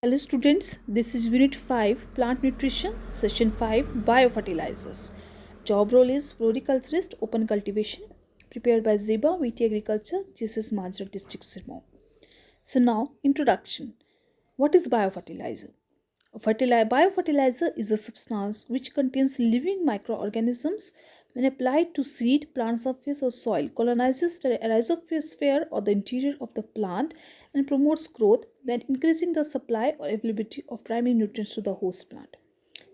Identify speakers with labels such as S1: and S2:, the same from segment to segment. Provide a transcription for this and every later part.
S1: Hello students, this is Unit 5 Plant Nutrition, Session 5 Biofertilizers. Job role is Floriculturist Open Cultivation, prepared by Zeba VT Agriculture, Jesus Majra District Sirmaur. So now, introduction. What is biofertilizer? Biofertilizer is a substance which contains living microorganisms. When applied to seed, plant surface or soil, colonizes the rhizosphere or the interior of the plant and promotes growth, then increasing the supply or availability of primary nutrients to the host plant.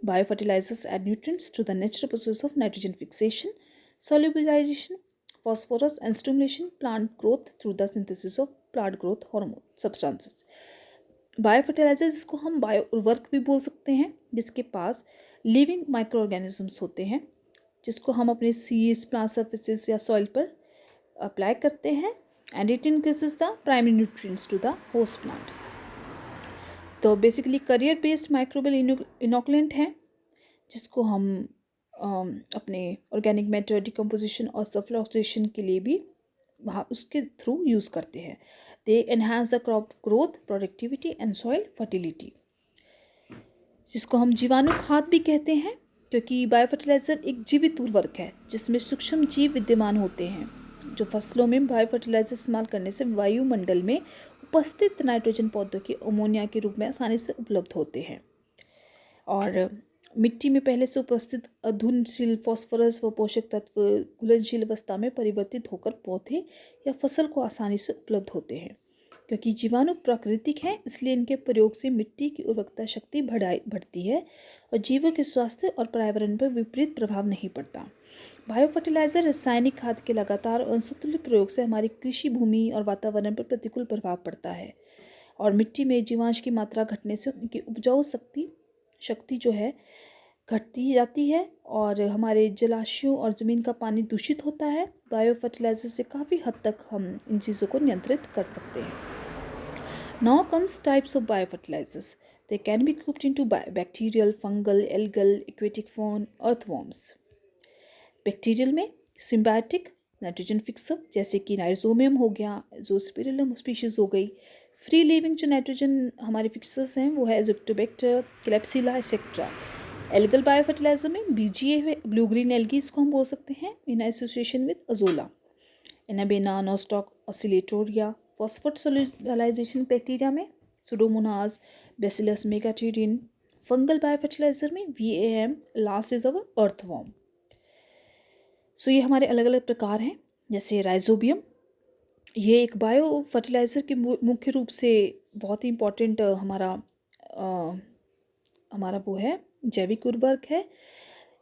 S1: Biofertilizers add nutrients to the natural process of nitrogen fixation, solubilization, phosphorus, and stimulation plant growth through the synthesis of plant growth hormone substances. Biofertiliser जिसको हम bio उर्वरक भी बोल सकते हैं, जिसके पास living micro organisms होते हैं, जिसको हम अपने सीड्स, प्लांट सर्फेसिस या सॉइल पर अप्लाई करते हैं and it increases the primary nutrients to the host plant. तो basically carrier based microbial inoculant है, जिसको हम अपने ऑर्गेनिक मैटर डिकम्पोजिशन और सल्फर ऑक्सीडेशन के लिए भी वहाँ उसके थ्रू यूज़ करते हैं. They enhance the crop growth, productivity and soil fertility, जिसको हम जीवाणु खाद भी कहते हैं, क्योंकि बायोफर्टिलाइजर एक जीवित उर्वरक है जिसमें सूक्ष्म जीव विद्यमान होते हैं, जो फसलों में बायोफर्टिलाइजर इस्तेमाल करने से वायुमंडल में उपस्थित नाइट्रोजन पौधों के अमोनिया के रूप में आसानी से उपलब्ध होते हैं और मिट्टी में पहले से उपस्थित अधुनशील फॉस्फोरस व पोषक तत्व घुलनशील अवस्था में परिवर्तित होकर पौधे या फसल को आसानी से उपलब्ध होते हैं. क्योंकि जीवाणु प्राकृतिक हैं, इसलिए इनके प्रयोग से मिट्टी की उर्वरकता शक्ति बढ़ती है और जीवों के स्वास्थ्य और पर्यावरण पर विपरीत प्रभाव नहीं पड़ता. बायोफर्टिलाइजर रासायनिक खाद के लगातार और असंतुलित प्रयोग से हमारी कृषि भूमि और वातावरण पर प्रतिकूल प्रभाव पड़ता है और मिट्टी में जीवांश की मात्रा घटने से उनकी उपजाऊ शक्ति जो है घटती जाती है और हमारे जलाशयों और ज़मीन का पानी दूषित होता है. बायोफर्टिलाइजर से काफ़ी हद तक हम इन चीज़ों को नियंत्रित कर सकते हैं. Now comes types of biofertilizers. They can be grouped into bacterial, fungal, algal, aquatic form, earthworms. Bacterial में सिम्बायोटिक नाइट्रोजन फिक्सर जैसे कि नाइजोमियम हो गया, एजोस्पिरिलम स्पीशीज़ हो गई. फ्री लिविंग जो नाइट्रोजन हमारे फिक्सर्स हैं वो है azotobacter, klebsiella etcetera. Algal biofertilizer में बीजीए है, ब्लू ग्रीन एल्गी इसको हम बोल सकते हैं, in association with azolla. Anabaena, nostoc, oscillatoria. Phosphate solubilization bacteria में Pseudomonas, bacillus megaterium. Fungal biofertilizer में VAM. Last is our earthworm. So ये हमारे अलग अलग प्रकार हैं. जैसे राइजोबियम, ये एक बायो फर्टिलाइज़र के मुख्य रूप से बहुत ही इम्पोर्टेंट हमारा वो है जैविक उर्वरक है,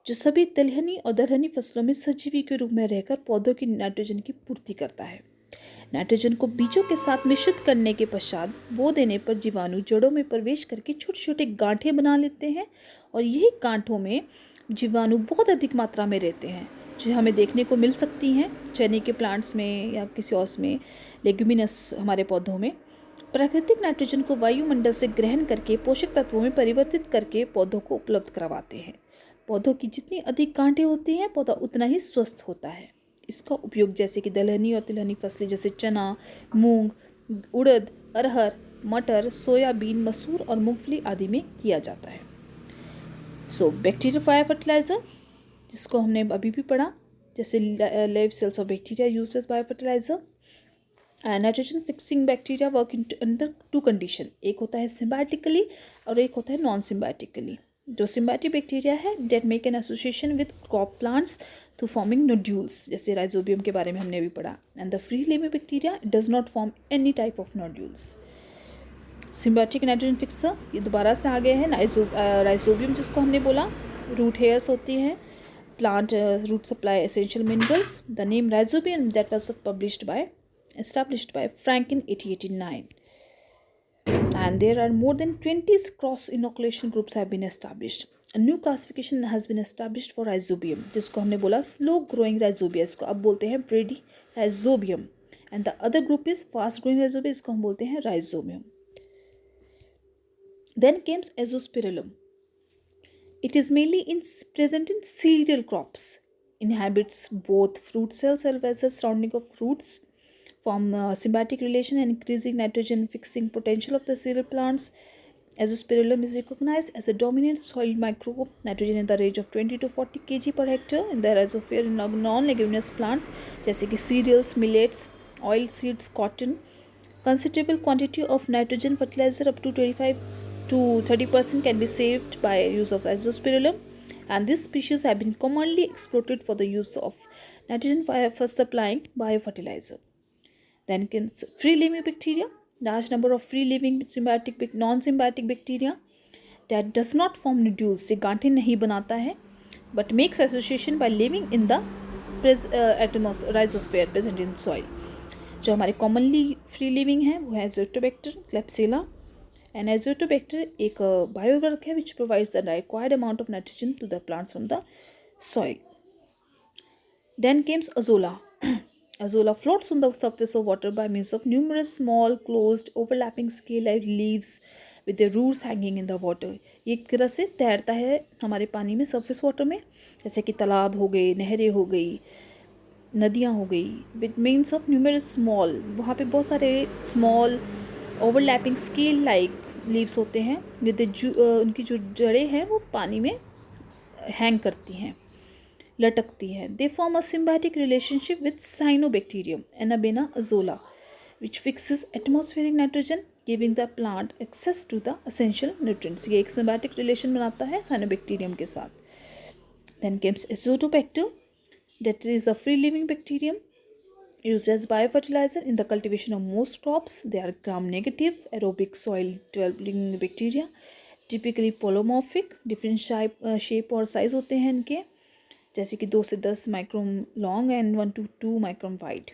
S1: जो सभी तिलहनी और दलहनी फसलों में सजीवी के रूप में रहकर पौधों की नाइट्रोजन की पूर्ति करता है. नाइट्रोजन को बीजों के साथ मिश्रित करने के पश्चात बो देने पर जीवाणु जड़ों में प्रवेश करके छोटे छोटे गांठें बना लेते हैं और यही गांठों में जीवाणु बहुत अधिक मात्रा में रहते हैं, जो हमें देखने को मिल सकती हैं चने के प्लांट्स में या किसी और में, लेग्यूमिनस हमारे पौधों में. प्राकृतिक नाइट्रोजन को वायुमंडल से ग्रहण करके पोषक तत्वों में परिवर्तित करके पौधों को उपलब्ध करवाते हैं. पौधों की जितनी अधिक गांठें होती हैं, पौधा उतना ही स्वस्थ होता है. इसका उपयोग जैसे कि दलहनी और तिलहनी फसलें जैसे चना, मूंग, उड़द, अरहर, मटर, सोयाबीन, मसूर और मूंगफली आदि में किया जाता है. सो बैक्टीरिया फर्टिलाइजर, जिसको हमने अभी भी पढ़ा, जैसे live cells of bacteria used as biofertiliser. Nitrogen fixing bacteria work under two condition. एक होता है सिम्बायोटिकली और एक होता है नॉन सिम्बायोटिकली. जो सिम्बायोटिक बैक्टीरिया है that make an association with crop plants to forming nodules, जैसे राइजोबियम के बारे में हमने अभी पढ़ा. And the free living bacteria does not form any type of nodules. Symbiotic nitrogen fixer ये दोबारा से आ गए हैं. राइजोबियम जिसको हमने बोला, रूट हेयर्स होती हैं, plant root supply essential minerals. The name rhizobium that was established by Frank in 1889. And there are more than 20 cross inoculation groups have been established. A new classification has been established for rhizobium, जिसको हमने बोला slow growing rhizobia, इसको अब बोलते हैं brady rhizobium. And the other group is fast growing rhizobia, इसको हम बोलते हैं rhizobium. Then comes azospirillum. It is mainly present in cereal crops. Inhabits both fruit cells as well as the surrounding of fruits. Form symbiotic relation and increasing nitrogen fixing potential of the cereal plants. Azospirillum is recognized as a dominant soil microbe nitrogen in the range of 20 to 40 kg per hectare in the rhizosphere in non-leguminous plants जैसे कि cereals, millets, oil seeds, cotton. Considerable quantity of nitrogen fertilizer up to 25 to 30% can be saved by use of azospirillum, and this species have been commonly exploited for the use of nitrogen for supplying biofertilizer. Then comes free living bacteria. Large number of free living symbiotic non-symbiotic bacteria that does not form nodules, से गांठें नहीं बनाता है, but makes association by living in the rhizosphere present in soil. जो हमारे commonly free living है वो है एजोटोबैक्टर, क्लेप्सिला एंड एजोटोबैक्टर एक बायोवर्क है which provides the required amount of nitrogen to the plants from the soil. Then comes azolla. Azolla floats on the surface of water by means of numerous small closed overlapping scale-like leaves with their roots hanging in the water. ये एक तरह से तैरता है हमारे पानी में surface water में, जैसे कि तालाब हो गए, नहरें हो गई, नदियाँ हो गई. With means of numerous small, वहाँ पे बहुत सारे small overlapping scale like leaves होते हैं विद उनकी जो जड़ें हैं वो पानी में हैंग करती हैं, लटकती है. They form a symbiotic relationship with cyanobacterium Anabaena Azolla which fixes atmospheric nitrogen giving the plant access to the essential nutrients. ये एक सिम्बायोटिक रिलेशन बनाता है साइनोबैक्टीरियम के साथ. Then comes Azotobacter, that is a free living bacterium used as biofertilizer in the cultivation of most crops. They are gram negative aerobic soil dwelling bacteria, typically polymorphic, different shape और size होते हैं इनके, जैसे कि 2 से 10 micron long and 1 to 2 micron wide.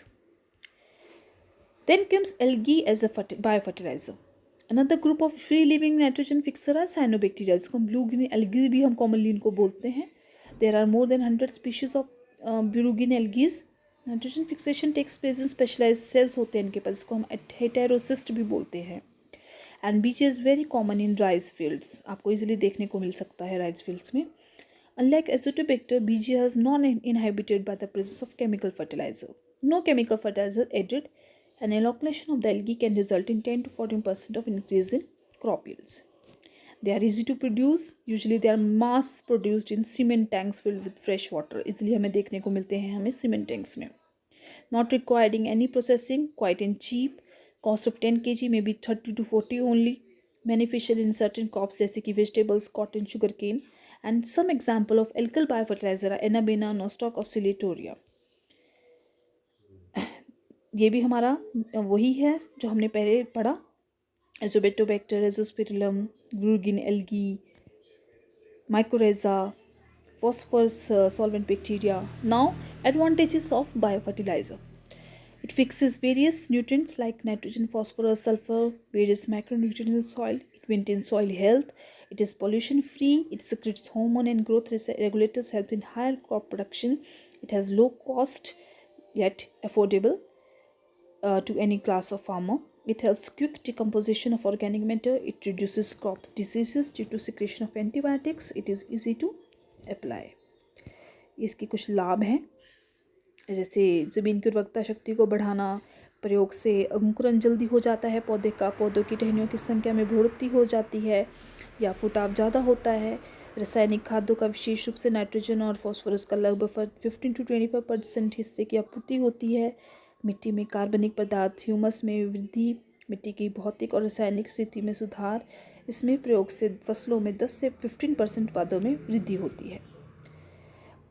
S1: Then comes algae as a biofertilizer. Another group of free living nitrogen fixer are cyanobacteria, जिसको हम blue green algae भी हम कॉमनली इनको बोलते हैं. There are more than 100 species of blue green algae. Nitrogen fixation takes place in specialised cells होते हैं इनके पास, जिसको हम हेटेरोसिस्ट भी बोलते हैं. And beach is very common in rice fields, आपको इजीली देखने को मिल सकता है राइस फील्ड्स में. Unlike Azotobacter, BG is non-inhibited by the presence of chemical fertilizer. No chemical fertilizer added, and inoculation of the algae can result in 10 to 14% of increase in crop yields. They are easy to produce. Usually they are mass produced in cement tanks filled with fresh water. इसलिए हमें देखने को मिलते हैं हमें cement tanks में. Not requiring any processing, quite and cheap. Cost of 10 kg may be 30 to 40 only. Beneficial in certain crops जैसे कि vegetables, cotton, sugarcane. And some example of algal biofertilizer are Enabena, Nostoc, Oscillatoria. ये भी हमारा वही है जो हमने पहले पढ़ा, Azobacter, Azospirillum, Grugin algae, Mycorrhiza, phosphorus solvent bacteria. Now, advantages of biofertilizer. It fixes various nutrients like nitrogen, phosphorus, sulfur, various micronutrients in soil. It maintains soil health. It is pollution free. It secretes hormone and growth regulators, helps in higher crop production. It has low cost yet affordable to any class of farmer. It helps quick decomposition of organic matter. It reduces crop diseases due to secretion of antibiotics. It is easy to apply. इसके कुछ लाभ हैं, जैसे ज़मीन की उर्वरकता शक्ति को बढ़ाना, प्रयोग से अंकुरन जल्दी हो जाता है पौधे का, पौधों की टहनियों की संख्या में बढ़ोतरी हो जाती है या फुटाव ज़्यादा होता है. रासायनिक खाद्यों का विशेष रूप से नाइट्रोजन और फास्फोरस का लगभग 15 to 25% हिस्से की आपूर्ति होती है. मिट्टी में कार्बनिक पदार्थ, ह्यूमस में वृद्धि, मिट्टी की भौतिक और रासायनिक स्थिति में सुधार. इसमें प्रयोग से फसलों में 10 से 15% उत्पादों में वृद्धि होती है.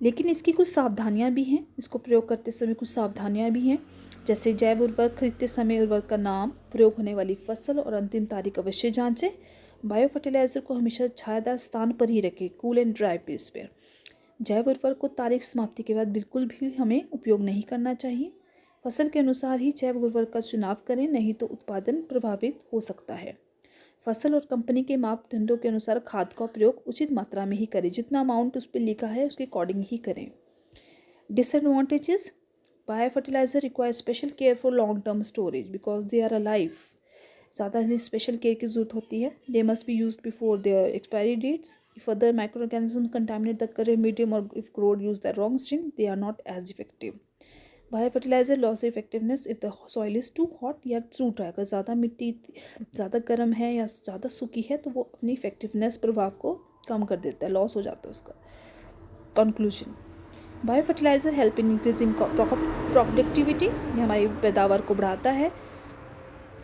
S1: लेकिन इसकी कुछ सावधानियां भी हैं, इसको प्रयोग करते समय कुछ सावधानियां भी हैं, जैसे जैव उर्वरक खरीदते समय उर्वरक का नाम, प्रयोग होने वाली फसल और अंतिम तारीख अवश्य जांचें. बायो फर्टिलाइज़र को हमेशा छायादार स्थान पर ही रखें, कूल एंड ड्राई प्लेस पर. जैव उर्वरक को तारीख समाप्ति के बाद बिल्कुल भी हमें उपयोग नहीं करना चाहिए. फसल के अनुसार ही जैव उर्वरक का चुनाव करें, नहीं तो उत्पादन प्रभावित हो सकता है. फसल और कंपनी के मापदंडों के अनुसार खाद का प्रयोग उचित मात्रा में ही करें, जितना अमाउंट उस पर लिखा है उसके अकॉर्डिंग ही करें. Disadvantages, bio fertilizer require special care for long term storage because they are alive. ज़्यादा ही स्पेशल केयर की जरूरत होती है. They must be use before their expiry dates. If other micro organism contaminate the current medium और if growed use the wrong string they are not as effective. Bio fertilizer loss effectiveness if the soil is too hot या too dry. अगर ज़्यादा मिट्टी ज़्यादा गर्म है या ज़्यादा सूखी है तो वो अपनी इफेक्टिवनेस प्रभाव को कम कर देता है, लॉस हो जाता है उसका। Conclusion, bio fertiliser help in increasing productivity, ये हमारी पैदावार को बढ़ाता है।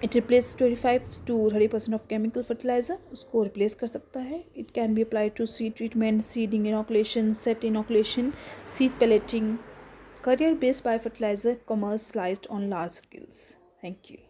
S1: It replace 25 to 30% of chemical fertiliser, उसको रिप्लेस कर सकता है। It can be applied to seed treatment, seeding inoculation, set inoculation, seed pelleting, career based biofertilizer commercialized on large scales. Thank you.